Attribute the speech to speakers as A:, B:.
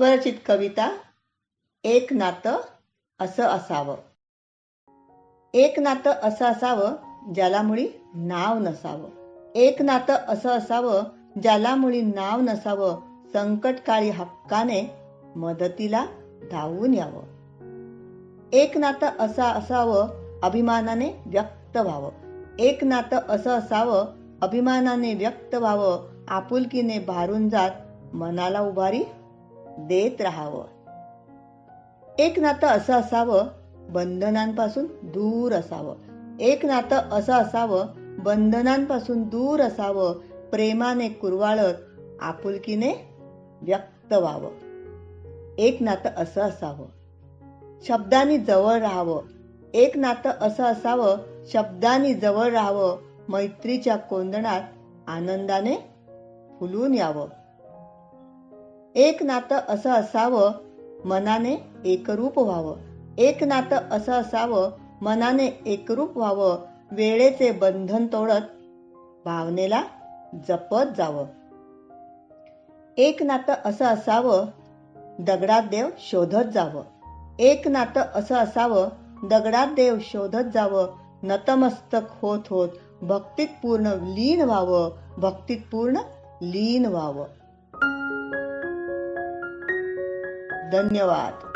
A: स्वरचित कविता एक नातं असं असावं. एक नातं असं असावं ज्याला मुळी नाव नसावं. एक नातं असं असावं ज्याला मुळी नाव नसावं. संकटकाळी हक्काने मदतीला धावून यावं. एक नातं असं असावं अभिमानाने व्यक्त व्हावं. एक नातं असं असावं अभिमानाने व्यक्त व्हावं. आपुलकीने भारून जात मनाला उभारी देत राहावं. एक नातं असं असावं बंधनांपासून दूर असावं. एक नातं असं असावं बंधनांपासून दूर असावं. प्रेमाने कुरवाळत आपुलकीने व्यक्त व्हावं. एक नातं असं असावं शब्दांनी जवळ राहावं. एक नातं असं असावं शब्दांनी जवळ राहावं. मैत्रीच्या कोंदणात आनंदाने फुलून यावं. एक नातं असं असावं मनाने एकरूप व्हावं. एक नातं असं असावं मनाने एकरूप व्हावं. वेळेचे बंधन तोडत भावनेला जपत जावं. एक नातं असं असावं दगडात देव शोधत जावं. एक नातं असं असावं दगडात देव शोधत जावं. नतमस्तक होत होत भक्तीत पूर्ण लीन व्हावं. भक्तीत पूर्ण लीन व्हावं. धन्यवाद.